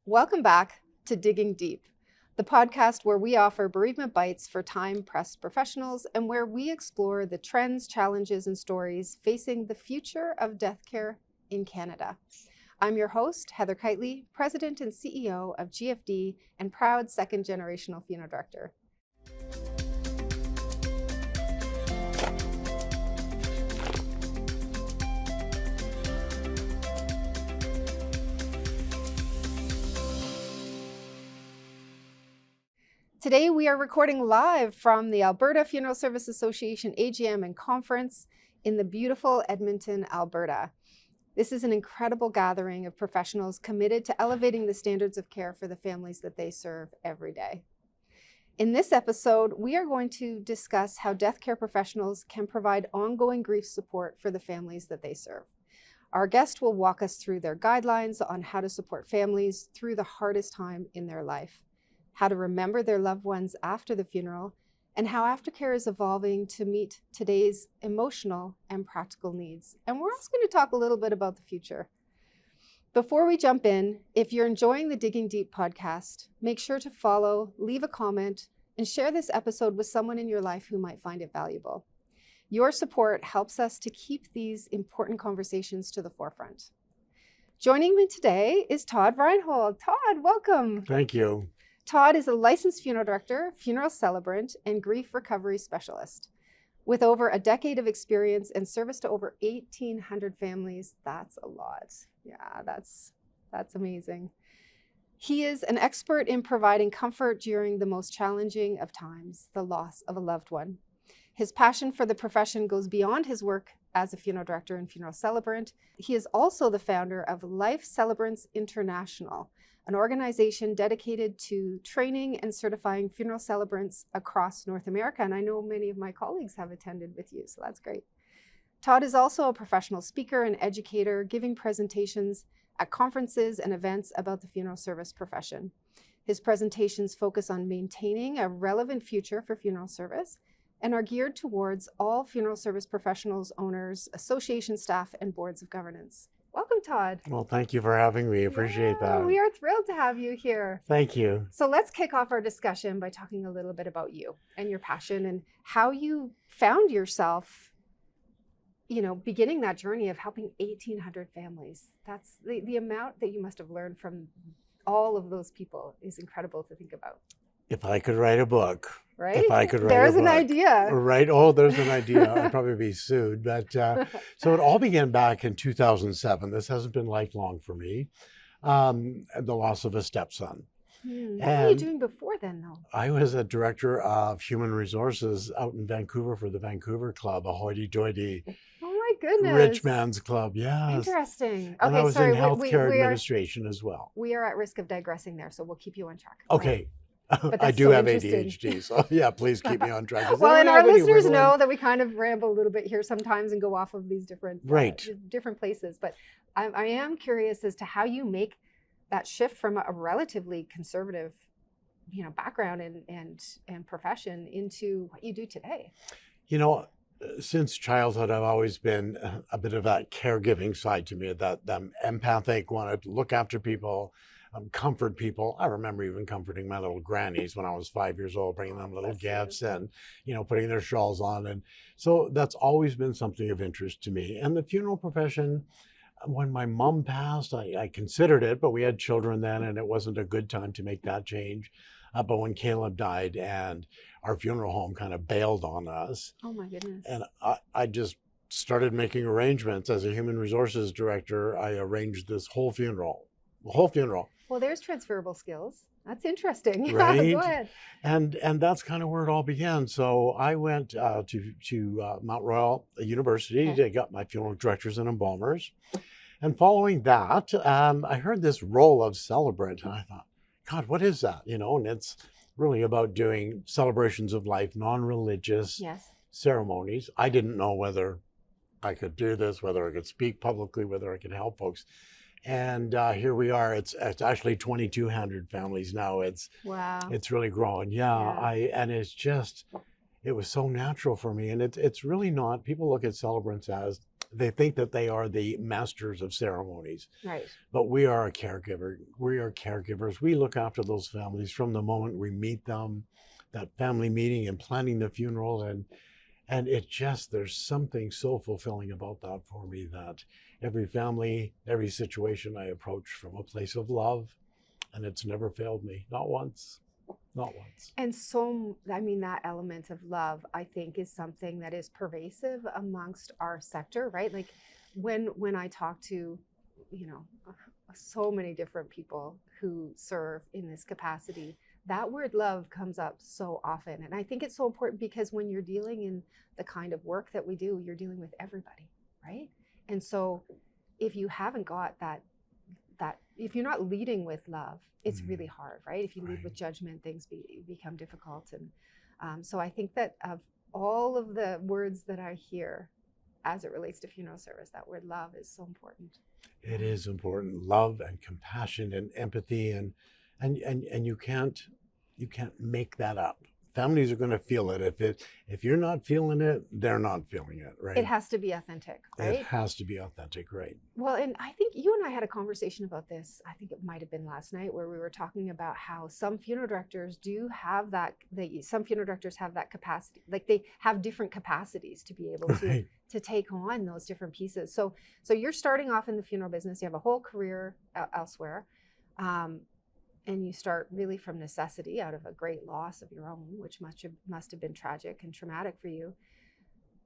Welcome back to Digging Deep, the podcast where we offer bereavement bites for time-pressed professionals and where we explore the trends, challenges, and stories facing the future of death care in Canada. I'm your host, Heather Kiteley, President and CEO of GFD and proud second-generational funeral director. Today, we are recording live from the Alberta Funeral Service Association AGM and conference in the beautiful Edmonton, Alberta. This is an incredible gathering of professionals committed to elevating the standards of care for the families that they serve every day. In this episode, we are going to discuss how death care professionals can provide ongoing grief support for the families that they serve. Our guest will walk us through their guidelines on how to support families through the hardest time in their life, how to remember their loved ones after the funeral, and how aftercare is evolving to meet today's emotional and practical needs. And we're also going to talk a little bit about the future. Before we jump in, if you're enjoying the Digging Deep podcast, make sure to follow, leave a comment, and share this episode with someone in your life who might find it valuable. Your support helps us to keep these important conversations to the forefront. Joining me today is Todd Reinholt. Todd, welcome. Thank you. Todd is a licensed funeral director, funeral celebrant, and grief recovery specialist. With over a decade of experience and service to over 1,800 families, that's a lot. Yeah, that's amazing. He is an expert in providing comfort during the most challenging of times, the loss of a loved one. His passion for the profession goes beyond his work as a funeral director and funeral celebrant. He is also the founder of Life Celebrants International, an organization dedicated to training and certifying funeral celebrants across North America. And I know many of my colleagues have attended with you, so that's great. Todd is also a professional speaker and educator, giving presentations at conferences and events about the funeral service profession. His presentations focus on maintaining a relevant future for funeral service and are geared towards all funeral service professionals, owners, association staff, and boards of governance. Welcome, Todd. Well, thank you for having me. Appreciate that. We are thrilled to have you here. Thank you. So let's kick off our discussion by talking a little bit about you and your passion and how you found yourself, beginning that journey of helping 1,800 families. That's the amount that you must have learned from all of those people is incredible to think about. If I could write a book. Right? If I could write There's a book. an idea. Right. Oh, there's an idea. I'd probably be sued. But so it all began back in 2007. This hasn't been lifelong for me. The loss of a stepson. What were you doing before then, though? I was a director of human resources out in Vancouver for the Vancouver Club, a hoity-toity Oh my goodness. rich man's club. Yes. Interesting. And I was sorry. in healthcare administration as well. We are at risk of digressing there, so we'll keep you on track. Okay. But I that's do so have interesting. ADHD, so yeah, please keep me on track. Well, and our listeners know that we kind of ramble a little bit here sometimes and go off of these different different places. But I am curious as to how you make that shift from a relatively conservative, background and profession into what you do today. Since childhood, I've always been a bit of that caregiving side to me, that empathic, wanted to look after people. Comfort people. I remember even comforting my little grannies when I was 5 years old, bringing them little gifts and, putting their shawls on. And so that's always been something of interest to me. And the funeral profession, when my mom passed, I considered it, but we had children then and it wasn't a good time to make that change. But when Caleb died and our funeral home kind of bailed on us. Oh my goodness. And I just started making arrangements. As a human resources director, I arranged this whole funeral. Well, there's transferable skills. That's interesting. Right? Go ahead. And that's kind of where it all began. So I went to Mount Royal University to get my funeral directors and embalmers. And following that, I heard this role of celebrant, and I thought, God, what is that? And it's really about doing celebrations of life, non-religious ceremonies. I didn't know whether I could do this, whether I could speak publicly, whether I could help folks. And here we are. It's actually 2,200 families now. Wow. It's really grown. And it was so natural for me. And it's really not. People look at celebrants as they think that they are the masters of ceremonies, Right. but we are a caregiver. We are caregivers. We look after those families from the moment we meet them, that family meeting and planning the funeral. And it just, there's something so fulfilling about that for me, that every family, every situation I approach from a place of love, and it's never failed me. Not once. Not once. And so, I mean, that element of love, I think, is something that is pervasive amongst our sector, right? Like when I talk to, you know, so many different people who serve in this capacity, that word love comes up so often. And I think it's so important because when you're dealing in the kind of work that we do, you're dealing with everybody, right? And so if you haven't got that if you're not leading with love, it's really hard, right? If you lead with judgment, things become difficult. And so I think that of all of the words that I hear as it relates to funeral service, that word love is so important. It is important. Love and compassion and empathy, and you can't make that up. Families are going to feel it. If you're not feeling it, they're not feeling it, right? It has to be authentic, right? It has to be authentic, right? Well, and I think you and I had a conversation about this. I think it might have been last night, where we were talking about how some funeral directors do have that. Some funeral directors have that capacity, like they have different capacities to be able to Right. to take on those different pieces. So you're starting off in the funeral business. You have a whole career elsewhere. And you start really from necessity, out of a great loss of your own, which must have been tragic and traumatic for you.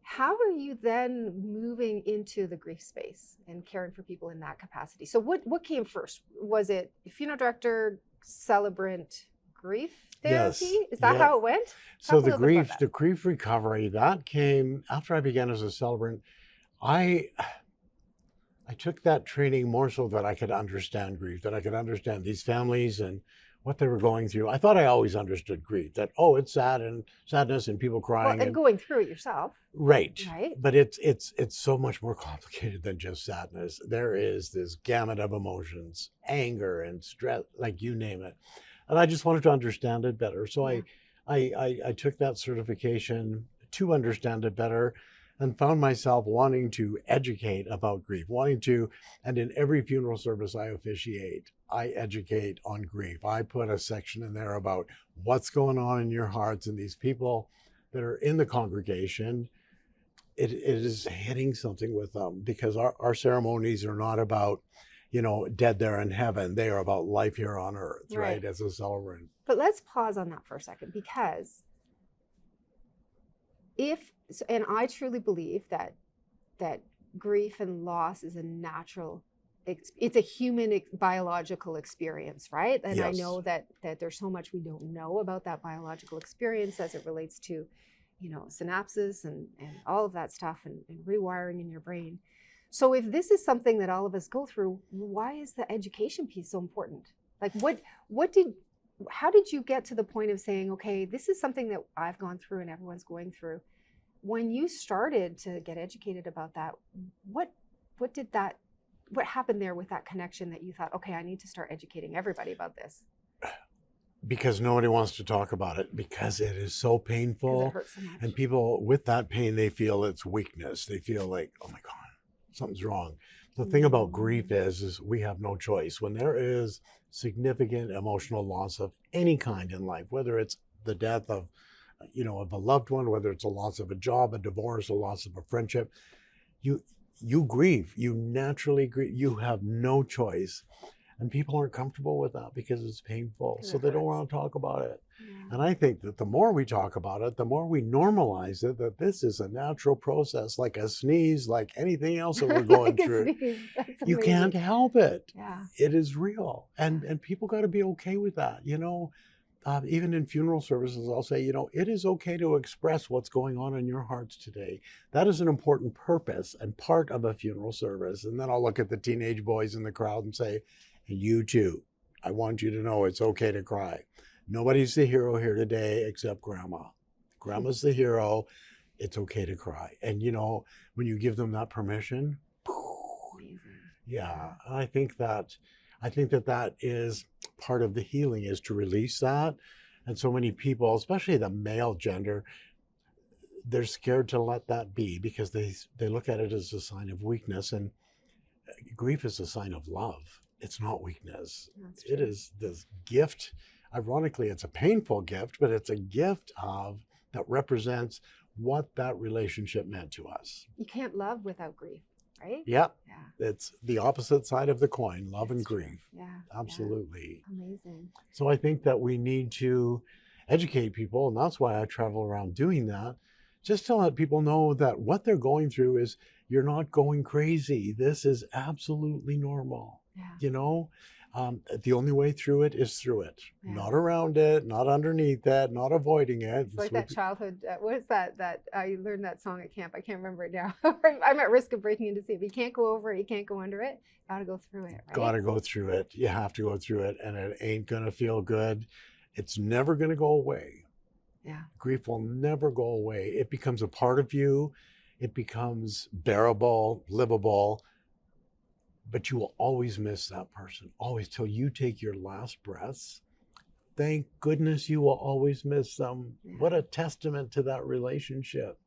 How are you then moving into the grief space and caring for people in that capacity? So what came first? Was it funeral director, Celebrant, grief therapy? Yes. Is that Yeah. how it went? So Talk a little bit about that. the grief recovery, that came after I began as a celebrant. I took that training more so that I could understand grief, that I could understand these families and what they were going through. I thought I always understood grief, that, oh, it's sad and sadness and people crying. And going through it yourself. Right. Right. But it's so much more complicated than just sadness. There is this gamut of emotions, anger and stress, like you name it. And I just wanted to understand it better. So Yeah. I took that certification to understand it better, and found myself wanting to educate about grief, and in every funeral service I officiate, I educate on grief. I put a section in there about what's going on in your hearts, and these people that are in the congregation, it is hitting something with them, because our ceremonies are not about, dead there in heaven. They are about life here on earth, right? As a celebrant. But let's pause on that for a second, because and I truly believe that grief and loss is a natural, it's a human biological experience, right? And I Yes. know that there's so much we don't know about that biological experience as it relates to, synapses and all of that stuff, and rewiring in your brain. So if this is something that all of us go through, why is the education piece so important? Like how did you get to the point of saying, okay, this is something that I've gone through and everyone's going through? When you started to get educated about that, what happened there with that connection that you thought, okay, I need to start educating everybody about this? Because nobody wants to talk about it, because it is so painful. Because it hurts so much. And people with that pain, they feel it's weakness. They feel like, oh my God, something's wrong. The thing about grief is we have no choice. When there is significant emotional loss of any kind in life, whether it's the death of a loved one, whether it's a loss of a job, a divorce, a loss of a friendship, you grieve. You naturally grieve. You have no choice. And people aren't comfortable with that because it's painful. So they don't want to talk about it. Yeah. And I think that the more we talk about it, the more we normalize it, that this is a natural process, like a sneeze, like anything else that we're going through. You can't help it. Yeah. It is real. And people got to be okay with that. Even in funeral services, I'll say, it is okay to express what's going on in your hearts today. That is an important purpose and part of a funeral service. And then I'll look at the teenage boys in the crowd and say, and you too, I want you to know it's okay to cry. Nobody's the hero here today except Grandma. Grandma's the hero. It's okay to cry. And when you give them that permission, yeah, I think that is part of the healing, is to release that. And so many people, especially the male gender, they're scared to let that be because they look at it as a sign of weakness, and grief is a sign of love. It's not weakness. That's It true. is this gift. Ironically, it's a painful gift, but it's a gift that represents what that relationship meant to us. You can't love without grief, right? Yeah, Yeah. it's the opposite side of the coin, love and That's true. grief. Yeah. Absolutely. Yeah. Amazing. So I think that we need to educate people, and that's why I travel around doing that, just to let people know that what they're going through is, you're not going crazy. This is absolutely normal. Yeah. The only way through it is through it, Yeah. not around it, not underneath it, not avoiding it. It's like that childhood, what is that I learned that song at camp. I can't remember it now. I'm at risk of breaking into sleep. You can't go over it. You can't go under it. Got to go through it, right? Got to go through it. You have to go through it, and it ain't going to feel good. It's never going to go away. Yeah. Grief will never go away. It becomes a part of you. It becomes bearable, livable, but you will always miss that person, always, till you take your last breaths. Thank goodness you will always miss them. Yeah. What a testament to that relationship.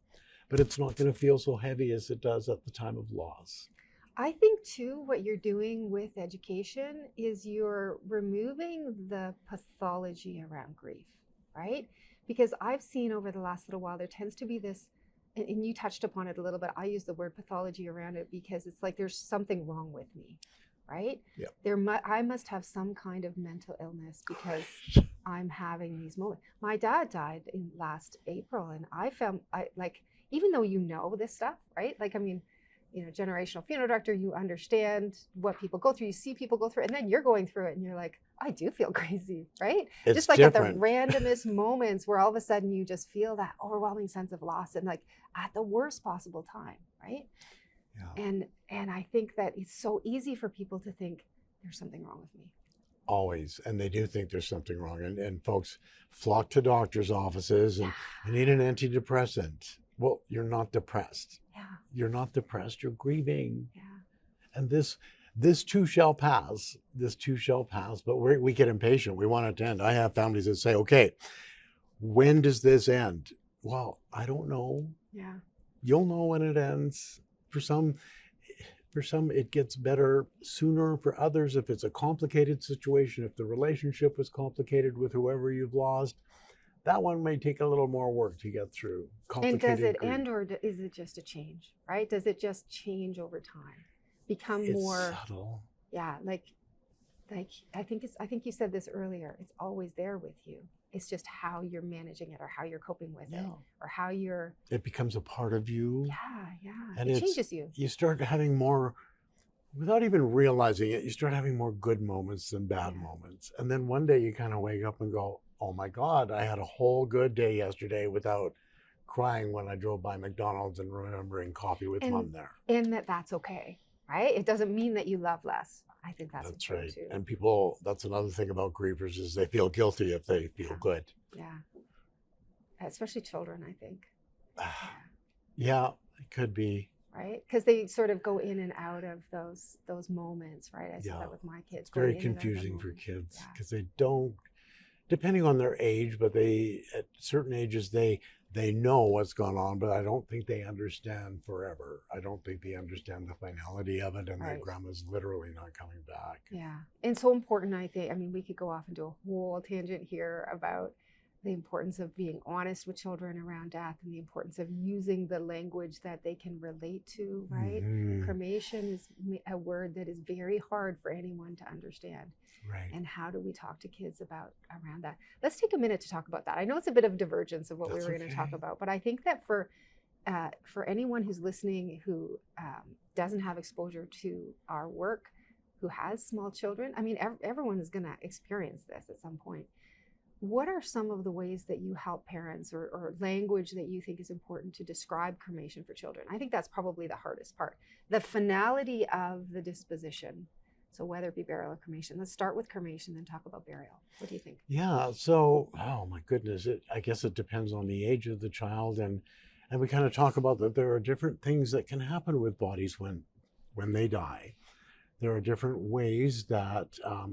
But it's not going to feel so heavy as it does at the time of loss. I think too, what you're doing with education is you're removing the pathology around grief, right? Because I've seen over the last little while, there tends to be this, and you touched upon it a little bit. I use the word pathology around it because it's like there's something wrong with me, right? Yep. I must have some kind of mental illness because I'm having these moments. My dad died in last April, and I even though you know this stuff, right? Like, I mean, generational funeral director, you understand what people go through, you see people go through it, and then you're going through it and you're like, I do feel crazy, right? It's just like different. At the randomest moments where all of a sudden you just feel that overwhelming sense of loss, and like at the worst possible time, right? Yeah. And I think that it's so easy for people to think there's something wrong with me. Always. And they do think there's something wrong. And folks flock to doctors' offices and I need an antidepressant. Well, you're not depressed. Yeah. You're not depressed. You're grieving. Yeah. And this too shall pass. This too shall pass. But we get impatient. We want it to end. I have families that say, okay, when does this end? Well, I don't know. Yeah. You'll know when it ends. For some, it gets better sooner. For others, if it's a complicated situation, if the relationship was complicated with whoever you've lost, that one may take a little more work to get through. And does it grief. end, or is it just a change, right? Does it just change over time? Become It's more subtle. Yeah, like I think you said this earlier. It's always there with you. It's just how you're managing it, or how you're coping with it, or how you're. It becomes a part of you. Yeah. And it changes you. You start having more, without even realizing it, you start having more good moments than bad moments. And then one day you kind of wake up and go, oh my God, I had a whole good day yesterday without crying when I drove by McDonald's and remembering coffee with mom there. And that's okay, right? It doesn't mean that you love less. I think that's right. Too. And people, that's another thing about grievers, is they feel guilty if they feel good. Yeah. Especially children, I think. Yeah, it could be. Right? Because they sort of go in and out of those moments, right? I saw that with my kids. It's very confusing for kids because they don't, depending on their age, but at certain ages, they know what's going on, but I don't think they understand forever. I don't think they understand the finality of it, and their grandma's literally not coming back. Yeah. And so important, I think. I mean, we could go off into a whole tangent here about the importance of being honest with children around death, and the importance of using the language that they can relate to, right? Mm-hmm. Cremation is a word that is very hard for anyone to understand. Right. And how do we talk to kids around that? Let's take a minute to talk about that. I know it's a bit of divergence of what we were going to talk about, but I think that for anyone who's listening who doesn't have exposure to our work, who has small children, I mean, everyone is going to experience this at some point. What are some of the ways that you help parents, or language that you think is important to describe cremation for children? I think that's probably the hardest part. The finality of the disposition. So whether it be burial or cremation. Let's start with cremation, then talk about burial. What do you think? Yeah, so, oh my goodness, I guess it depends on the age of the child. And we kind of talk about that there are different things that can happen with bodies when they die. There are different ways that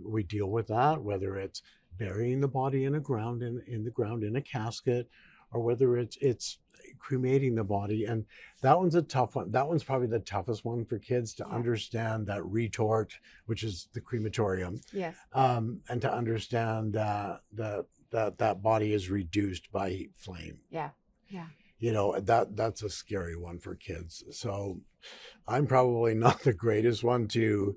we deal with that, whether it's burying the body in the ground in a casket, or whether it's cremating the body. And that one's a tough one. That one's probably the toughest one for kids to understand, that retort, which is the crematorium. Yes. And to understand that body is reduced by heat flame. Yeah. Yeah. You know, that's a scary one for kids. So I'm probably not the greatest one to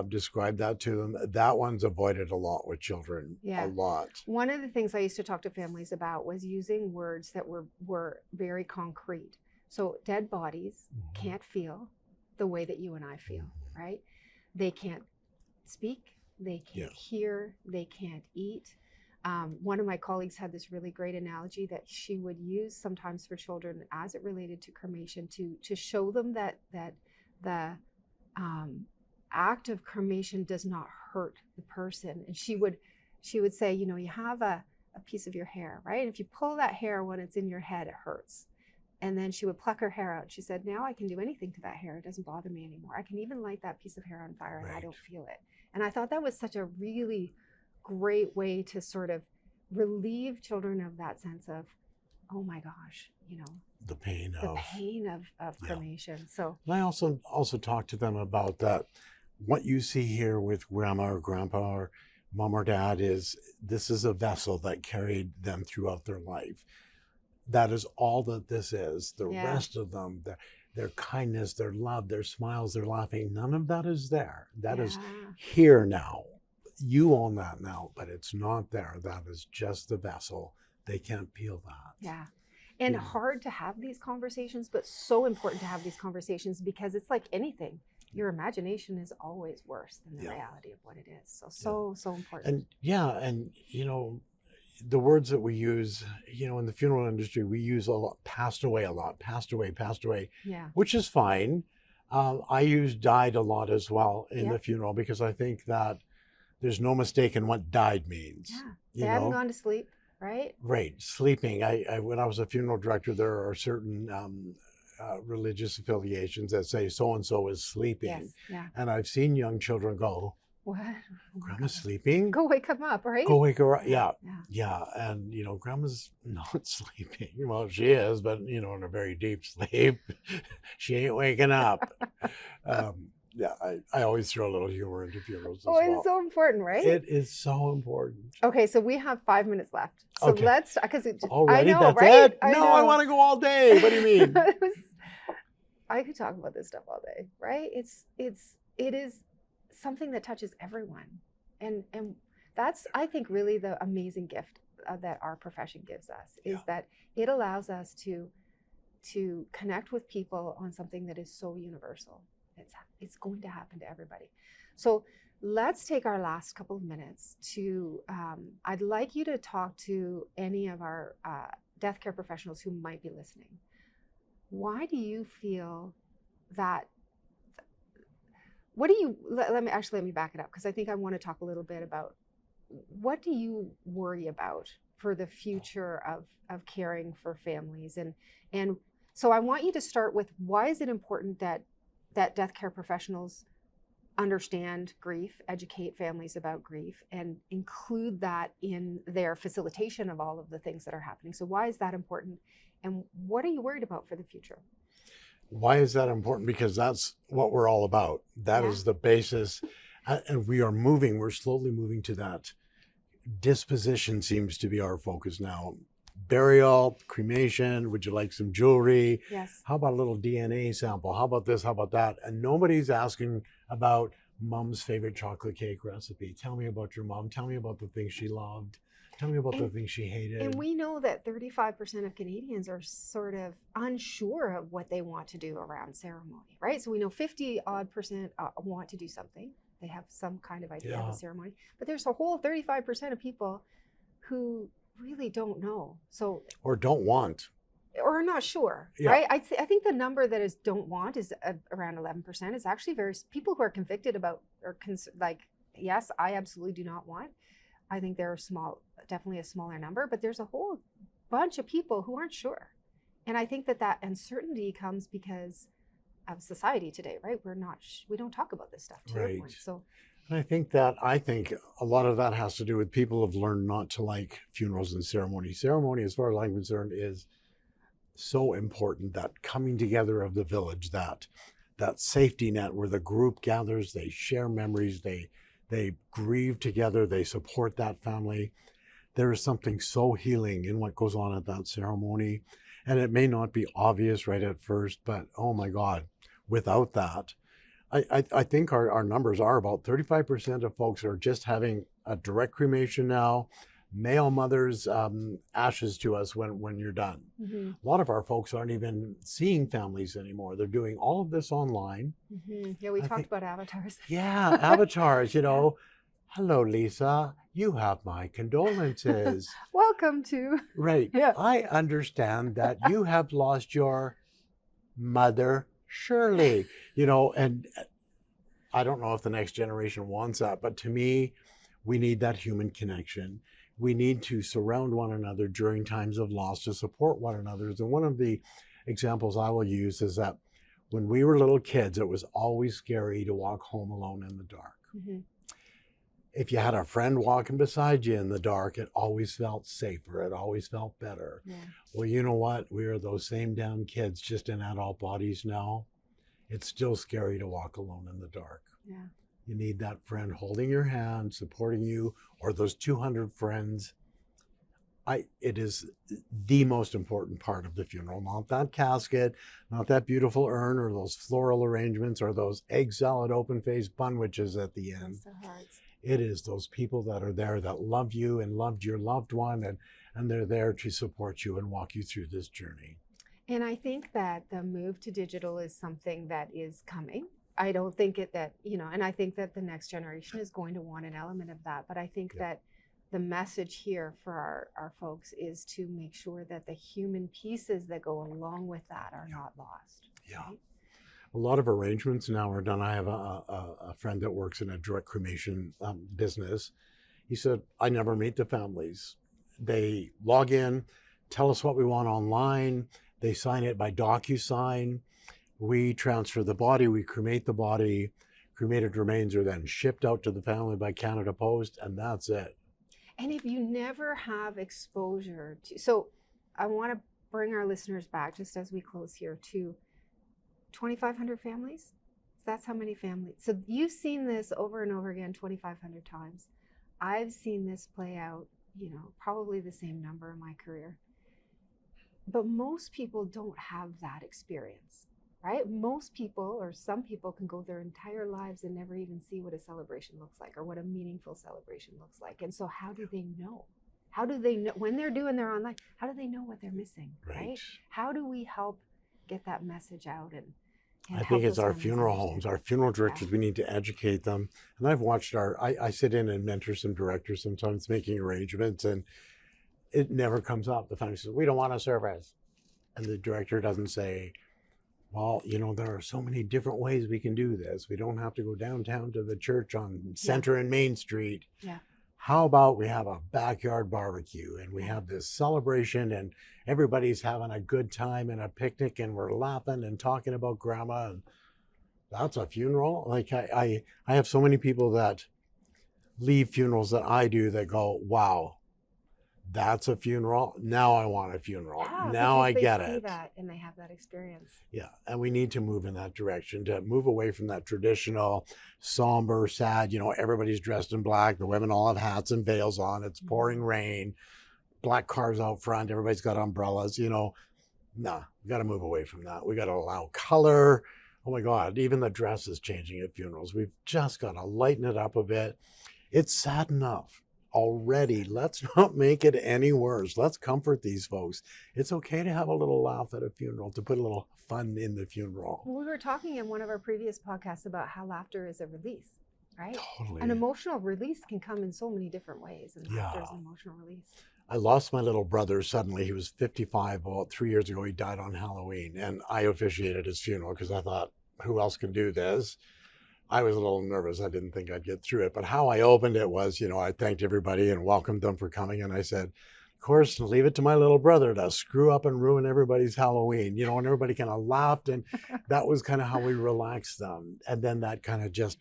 describe that to them. That one's avoided a lot with children. Yeah. A lot. One of the things I used to talk to families about was using words that were very concrete. So dead bodies can't feel the way that you and I feel, right? They can't speak, they can't hear, they can't eat. One of my colleagues had this really great analogy that she would use sometimes for children as it related to cremation to show them that the act of cremation does not hurt the person. And she would say, you know, you have a piece of your hair, right? And if you pull that hair when it's in your head, it hurts. And then she would pluck her hair out. She said, now I can do anything to that hair. It doesn't bother me anymore. I can even light that piece of hair on fire and I don't feel it. And I thought that was such a really great way to sort of relieve children of that sense of, oh my gosh, you know, the pain of cremation. So and I also talk to them about that. What you see here with grandma or grandpa or mom or dad this is a vessel that carried them throughout their life. That is all that this is. The rest of them, their kindness, their love, their smiles, their laughing, none of that is there. That is here now. You own that now, but it's not there. That is just the vessel. They can't peel that. Yeah. And hard to have these conversations, but so important to have these conversations because it's like anything. Your imagination is always worse than the reality of what it is. So important. And you know, the words that we use, you know, in the funeral industry, we use a lot, passed away, Yeah. which is fine. I use died a lot as well in the funeral because I think that there's no mistake in what died means. Yeah. They haven't gone to sleep, right? Right. Sleeping. I when I was a funeral director, there are certain religious affiliations that say so-and-so is sleeping. Yes. Yeah. And I've seen young children go, what? Grandma's sleeping? Go wake them up, right? Go wake her up. Yeah. And, you know, Grandma's not sleeping. Well, she is, but, you know, in a very deep sleep. She ain't waking up. I always throw a little humor into funerals as well. It's so important, right? It is so important. Okay, so we have 5 minutes left. So let's, because already, I know, that's right? it? I want to go all day. What do you mean? I could talk about this stuff all day, right? It is something that touches everyone. And that's, I think, really the amazing gift that our profession gives us is that it allows us to connect with people on something that is so universal. It's going to happen to everybody. So let's take our last couple of minutes to, I'd like you to talk to any of our death care professionals who might be listening. Why do you feel that, let me back it up, because I think I want to talk a little bit about what do you worry about for the future of caring for families? And so I want you to start with, why is it important that death care professionals understand grief, educate families about grief, and include that in their facilitation of all of the things that are happening? So why is that important? And what are you worried about for the future? Why is that important? Because that's what we're all about. That is the basis. And we're slowly moving to that. Disposition seems to be our focus now. Burial, cremation, would you like some jewelry? Yes. How about a little DNA sample? How about this? How about that? And nobody's asking about mom's favorite chocolate cake recipe. Tell me about your mom. Tell me about the things she loved. Tell me about the things she hated. And we know that 35% of Canadians are sort of unsure of what they want to do around ceremony, right? So we know 50% want to do something. They have some kind of idea of a ceremony. But there's a whole 35% of people who really don't know. Or don't want. Or are not sure, right? I think the number that is don't want is around 11%. It's actually people who are convicted about, or yes, I absolutely do not want. I think there are definitely a smaller number, but there's a whole bunch of people who aren't sure. And I think that uncertainty comes because of society today, right? We don't talk about this stuff to your point. So And I think a lot of that has to do with people have learned not to like funerals and ceremony. Ceremony, as far as I'm concerned, is so important. That coming together of the village, that safety net where the group gathers, they share memories, they grieve together, they support that family. There is something so healing in what goes on at that ceremony. And it may not be obvious right at first, but oh my God, without that, I think our numbers are about 35% of folks are just having a direct cremation now, mail mother's ashes to us when you're done. Mm-hmm. A lot of our folks aren't even seeing families anymore. They're doing all of this online. Mm-hmm. Yeah, we I talked think, about avatars. yeah, avatars, hello, Lisa, you have my condolences. Welcome to. Right. Yeah. I understand that you have lost your mother, Shirley, and I don't know if the next generation wants that, but to me, we need that human connection. We need to surround one another during times of loss to support one another. And one of the examples I will use is that when we were little kids, it was always scary to walk home alone in the dark. Mm-hmm. If you had a friend walking beside you in the dark, it always felt safer. It always felt better. Yeah. Well, you know what? We are those same damn kids, just in adult bodies now. It's still scary to walk alone in the dark. Yeah. You need that friend holding your hand, supporting you, or those 200 friends. It is the most important part of the funeral, not that casket, not that beautiful urn or those floral arrangements or those egg salad open-faced bunwiches at the end. Bless their hearts. It is those people that are there that love you and loved your loved one, and they're there to support you and walk you through this journey. And I think that the move to digital is something that is coming. I don't think and I think that the next generation is going to want an element of that. But I think that the message here for our folks is to make sure that the human pieces that go along with that are not lost. Yeah. Right? A lot of arrangements now are done. I have a friend that works in a direct cremation business. He said, I never meet the families. They log in, tell us what we want online. They sign it by DocuSign. We transfer the body, we cremate the body. Cremated remains are then shipped out to the family by Canada Post, and that's it. And if you never have exposure to, so I want to bring our listeners back just as we close here to 2,500 families. That's how many families. So you've seen this over and over again 2,500 times. I've seen this play out, probably the same number in my career. But most people don't have that experience, right? Most people, or some people, can go their entire lives and never even see what a celebration looks like or what a meaningful celebration looks like. And so how do they know? How do they know when they're doing their online? How do they know what they're missing, right? How do we help get that message out? And I think it's our funeral homes, our funeral directors, we need to educate them. And I've watched I sit in and mentor some directors sometimes making arrangements, and it never comes up. The family says, we don't want a service. And the director doesn't say, well, there are so many different ways we can do this. We don't have to go downtown to the church on Center and Main Street. Yeah. How about we have a backyard barbecue and we have this celebration and everybody's having a good time and a picnic and we're laughing and talking about grandma, and that's a funeral. Like I have so many people that leave funerals that I do that go, wow, that's a funeral. Now I want a funeral. Yeah, now I get they see it. that and they have that experience. Yeah, and we need to move in that direction, to move away from that traditional, somber, sad, everybody's dressed in black. The women all have hats and veils on. It's pouring rain, black cars out front. Everybody's got umbrellas, No, we got to move away from that. We got to allow color. Oh my God, even the dress is changing at funerals. We've just got to lighten it up a bit. It's sad enough already. Let's not make it any worse. Let's comfort these folks. It's okay to have a little laugh at a funeral, to put a little fun in the funeral. We were talking in one of our previous podcasts about how laughter is a release, right? Totally. An emotional release can come in so many different ways, and laughter is an emotional release. I lost my little brother suddenly. He was 55 about 3 years ago. He died on Halloween, and I officiated his funeral because I thought, who else can do this? I was a little nervous. I didn't think I'd get through it. But how I opened it was, I thanked everybody and welcomed them for coming. And I said, of course, leave it to my little brother to screw up and ruin everybody's Halloween, and everybody kind of laughed. And that was kind of how we relaxed them. And then that kind of just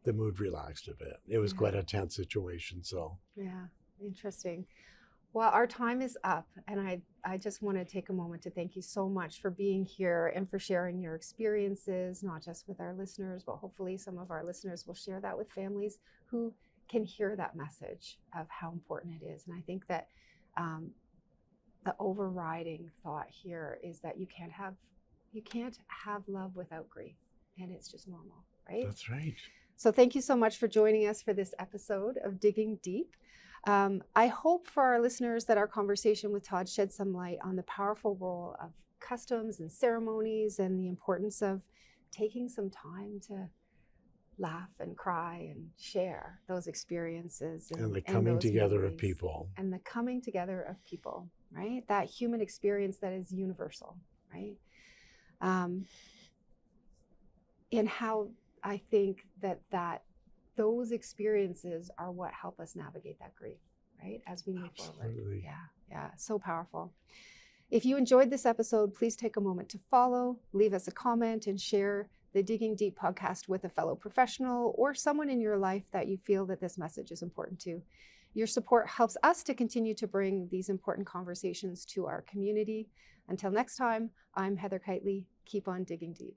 the mood relaxed a bit. It was Yeah. quite a tense situation. So Yeah, interesting. Well, our time is up, and I just want to take a moment to thank you so much for being here and for sharing your experiences, not just with our listeners, but hopefully some of our listeners will share that with families who can hear that message of how important it is. And I think that the overriding thought here is that you can't have love without grief, and it's just normal, right? that's right. So thank you so much for joining us for this episode of Digging Deep. I hope for our listeners that our conversation with Todd shed some light on the powerful role of customs and ceremonies and the importance of taking some time to laugh and cry and share those experiences And the coming those together of memories. people. And the coming together of people, right? That human experience that is universal, right? And how I think that those experiences are what help us navigate that grief, right? As we move forward. Absolutely. Yeah, so powerful. If you enjoyed this episode, please take a moment to follow, leave us a comment, and share the Digging Deep podcast with a fellow professional or someone in your life that you feel that this message is important to. Your support helps us to continue to bring these important conversations to our community. Until next time, I'm Heather Kiteley. Keep on digging deep.